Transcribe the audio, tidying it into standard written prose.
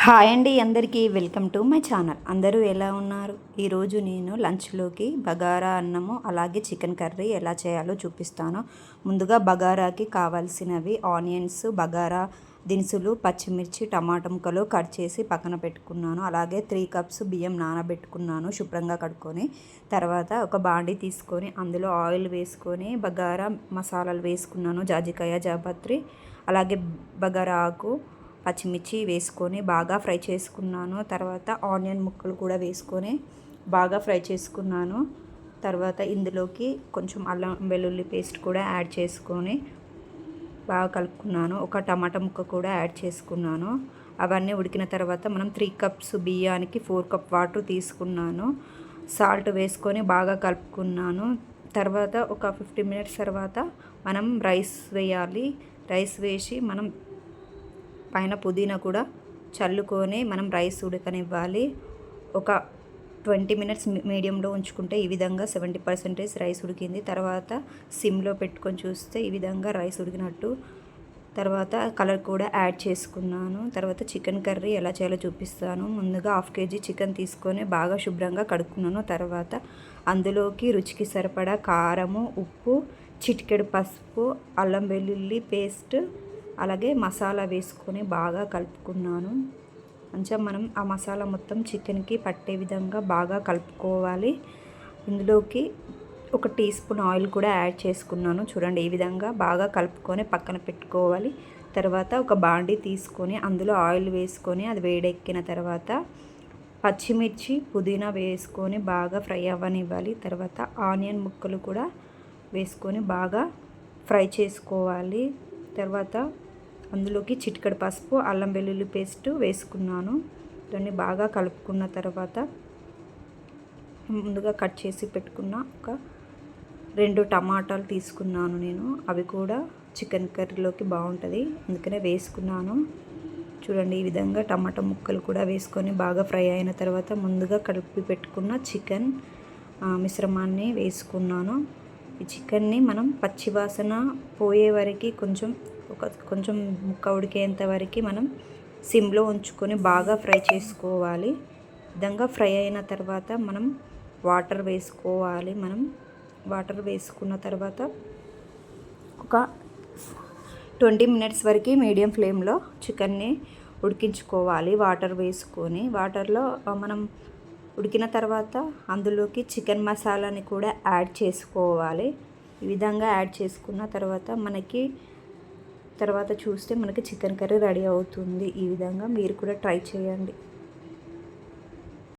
Hi అండి, అందరికీ welcome to my channel. అందరూ ఎలా ఉన్నారు? ఈరోజు నేను లంచ్లోకి బగారా అన్నము అలాగే చికెన్ కర్రీ ఎలా చేయాలో చూపిస్తాను. ముందుగా బగారాకి కావాల్సినవి ఆనియన్స్, బగారా దినుసులు, పచ్చిమిర్చి, టమాటా ముక్కలు కట్ చేసి పక్కన పెట్టుకున్నాను. అలాగే 3 కప్స్ బియ్యం నానబెట్టుకున్నాను శుభ్రంగా కడుక్కొని. తర్వాత ఒక బాండీ తీసుకొని అందులో ఆయిల్ వేసుకొని బగారా మసాలాలు వేసుకున్నాను. జాజికాయ, జాపత్రి, అలాగే బగారా ఆకు, పచ్చిమిర్చి వేసుకొని బాగా ఫ్రై చేసుకున్నాను. తర్వాత ఆనియన్ ముక్కలు కూడా వేసుకొని బాగా ఫ్రై చేసుకున్నాను. తర్వాత ఇందులోకి కొంచెం అల్లం వెల్లుల్లి పేస్ట్ కూడా యాడ్ చేసుకొని బాగా కలుపుకున్నాను. ఒక టమాటా ముక్క కూడా యాడ్ చేసుకున్నాను. అవన్నీ ఉడికిన తర్వాత మనం 3 కప్స్ బియ్యానికి 4 కప్ వాటర్ తీసుకున్నాను. సాల్ట్ వేసుకొని బాగా కలుపుకున్నాను. తర్వాత ఒక 15 మినిట్స్ తర్వాత మనం రైస్ వేయాలి. రైస్ వేసి మనం పైన పుదీనా కూడా చల్లుకొని మనం రైస్ ఉడకనివ్వాలి. ఒక 20 మినిట్స్ మీడియంలో ఉంచుకుంటే ఈ విధంగా 70% రైస్ ఉడికింది. తర్వాత సిమ్లో పెట్టుకొని చూస్తే ఈ విధంగా రైస్ ఉడికినట్టు. తర్వాత కలర్ కూడా యాడ్ చేసుకున్నాను. తర్వాత చికెన్ కర్రీ ఎలా చేయాలో చూపిస్తాను. ముందుగా 1/2 kg చికెన్ తీసుకొని బాగా శుభ్రంగా కడుక్కున్నాను. తర్వాత అందులోకి రుచికి సరిపడా కారము, ఉప్పు, చిటికెడు పసుపు, అల్లం వెల్లుల్లి పేస్ట్, అలాగే మసాలా వేసుకొని బాగా కలుపుకున్నాను. కొంచెం మనం ఆ మసాలా మొత్తం చికెన్కి పట్టే విధంగా బాగా కలుపుకోవాలి. ఇందులోకి 1 టీ స్పూన్ ఆయిల్ కూడా యాడ్ చేసుకున్నాను. చూడండి, ఈ విధంగా బాగా కలుపుకొని పక్కన పెట్టుకోవాలి. తర్వాత ఒక బాండీ తీసుకొని అందులో ఆయిల్ వేసుకొని అది వేడెక్కిన తర్వాత పచ్చిమిర్చి, పుదీనా వేసుకొని బాగా ఫ్రై అవ్వనివ్వాలి. తర్వాత ఆనియన్ ముక్కలు కూడా వేసుకొని బాగా ఫ్రై చేసుకోవాలి. తర్వాత అందులోకి చిటికెడు పసుపు, అల్లం వెల్లుల్లి పేస్ట్ వేసుకున్నాను. దాన్ని బాగా కలుపుకున్న తర్వాత ముందుగా కట్ చేసి పెట్టుకున్న ఒక 2 టమాటాలు తీసుకున్నాను నేను. అవి కూడా చికెన్ కర్రీలోకి బాగుంటుంది, అందుకనే వేసుకున్నాను. చూడండి, ఈ విధంగా టమాటా ముక్కలు కూడా వేసుకొని బాగా ఫ్రై అయిన తర్వాత ముందుగా కలిపి పెట్టుకున్న చికెన్ మిశ్రమాన్ని వేసుకున్నాను. ఈ చికెన్ని మనం పచ్చివాసన పోయే వరకు కొంచెం ముక్క ఉడికేంత వరకు మనం సిమ్లో ఉంచుకొని బాగా ఫ్రై చేసుకోవాలి. విధంగా ఫ్రై అయిన తర్వాత మనం వాటర్ వేసుకోవాలి. వాటర్ వేసుకున్న తర్వాత ఒక 20 మినిట్స్ వరకు మీడియం ఫ్లేమ్లో చికెన్ని ఉడికించుకోవాలి. వాటర్ వేసుకొని వాటర్లో మనం ఉడికిన తర్వాత అందులోకి చికెన్ మసాలాని కూడా యాడ్ చేసుకోవాలి. ఈ విధంగా యాడ్ చేసుకున్న తర్వాత చూస్తే మనకి చికెన్ కర్రీ రెడీ అవుతుంది. ఈ విధంగా మీరు కూడా ట్రై చేయండి.